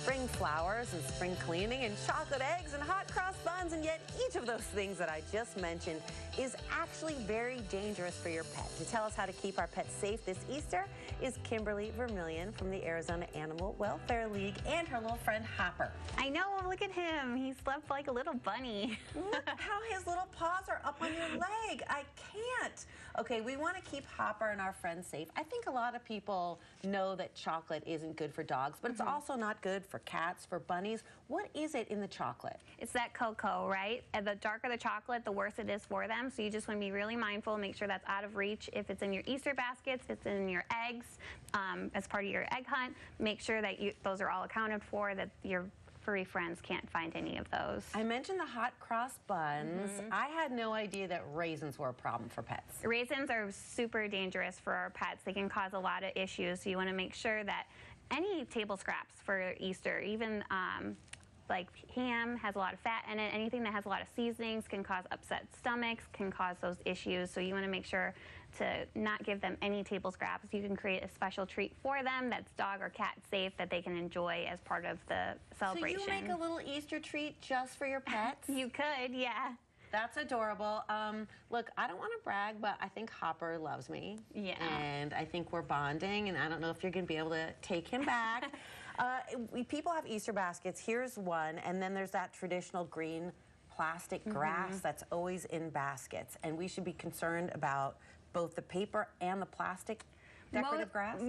spring flowers and spring cleaning and chocolate eggs and hot cross buns, and yet each of those things that I just mentioned is actually very dangerous for your pet. To tell us how to keep our pets safe this Easter is Kimberly Vermillion from the Arizona Animal Welfare League and her little friend Hopper. I know, look at him. He slept like a little bunny. Look how his little paws are up on your leg. I can't. Okay, we want to keep Hopper and our friends safe. I think a lot of people know that chocolate isn't good for dogs, but it's also not good for cats, for bunnies. What is it in the chocolate? It's that cocoa, right? And the darker the chocolate, the worse it is for them. So you just want to be really mindful, make sure that's out of reach. If it's in your Easter baskets, if it's in your eggs, as part of your egg hunt, make sure that those are all accounted for, that your furry friends can't find any of those. I mentioned the hot cross buns. I had no idea that raisins were a problem for pets. Raisins are super dangerous for our pets. They can cause a lot of issues. So you want to make sure that any table scraps for Easter, even like ham has a lot of fat in it, anything that has a lot of seasonings can cause upset stomachs, can cause those issues. So you want to make sure to not give them any table scraps. You can create a special treat for them that's dog or cat safe that they can enjoy as part of the celebration. So you make a little Easter treat just for your pets? You could, yeah. That's adorable. Look, I don't want to brag, but I think Hopper loves me. Yeah. And I think we're bonding, and I don't know if you're going to be able to take him back. People have Easter baskets. Here's one, and then there's that traditional green plastic grass that's always in baskets. And we should be concerned about both the paper and the plastic decorative grass?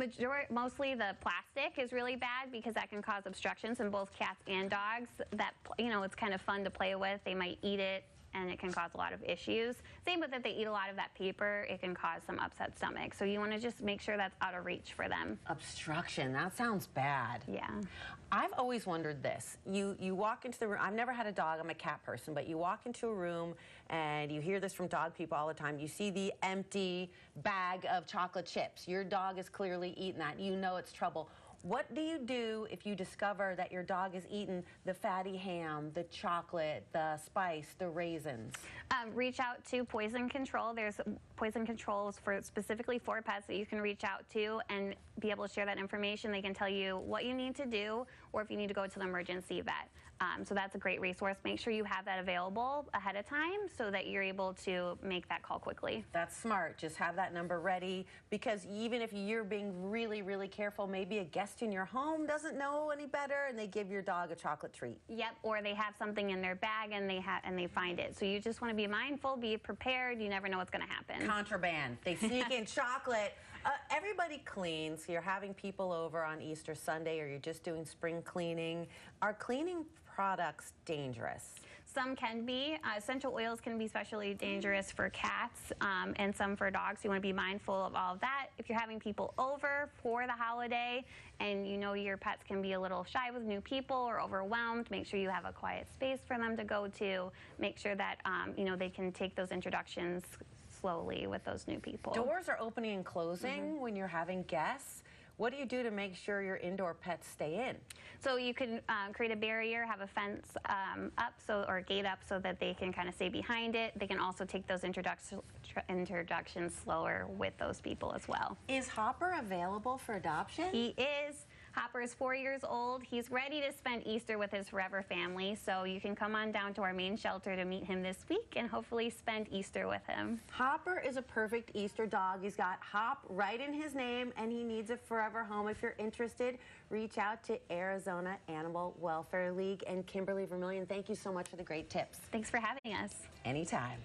Mostly the plastic is really bad because that can cause obstructions in both cats and dogs. That, you know, it's kind of fun to play with. They might eat it, and it can cause a lot of issues. Same with if they eat a lot of that paper, it can cause some upset stomach. So you want to just make sure that's out of reach for them. Obstruction, that sounds bad. Yeah. I've always wondered this. You walk into the room, I've never had a dog, I'm a cat person, but you walk into a room and you hear this from dog people all the time. You see the empty bag of chocolate chips. Your dog is clearly eating that. You know it's trouble. What do you do if you discover that your dog is eating the fatty ham, the chocolate, the spice, the raisins? Reach out to Poison Control. There's poison controls specifically for pets that you can reach out to and be able to share that information. They can tell you what you need to do or if you need to go to the emergency vet. So that's a great resource. Make sure you have that available ahead of time so that you're able to make that call quickly. That's smart. Just have that number ready, because even if you're being really, really careful, maybe a guest in your home doesn't know any better and they give your dog a chocolate treat. Yep, or they have something in their bag and they find it. So you just want to be mindful, be prepared. You never know what's going to happen. Contraband. They sneak in chocolate. Everybody cleans. You're having people over on Easter Sunday, or you're just doing spring cleaning. Are cleaning products dangerous? Some can be. Essential oils can be especially dangerous for cats and some for dogs. You want to be mindful of all of that. If you're having people over for the holiday and you know your pets can be a little shy with new people or overwhelmed, make sure you have a quiet space for them to go to. Make sure that you know, they can take those introductions slowly with those new people. Doors are opening and closing when you're having guests. What do you do to make sure your indoor pets stay in? So you can create a barrier, have a fence up or a gate up so that they can kind of stay behind it. They can also take those introductions slower with those people as well. Is Hopper available for adoption? He is. Hopper is 4 years old. He's ready to spend Easter with his forever family, so you can come on down to our main shelter to meet him this week and hopefully spend Easter with him. Hopper is a perfect Easter dog. He's got Hop right in his name, and he needs a forever home. If you're interested, reach out to Arizona Animal Welfare League. And Kimberly Vermillion, thank you so much for the great tips. Thanks for having us. Anytime.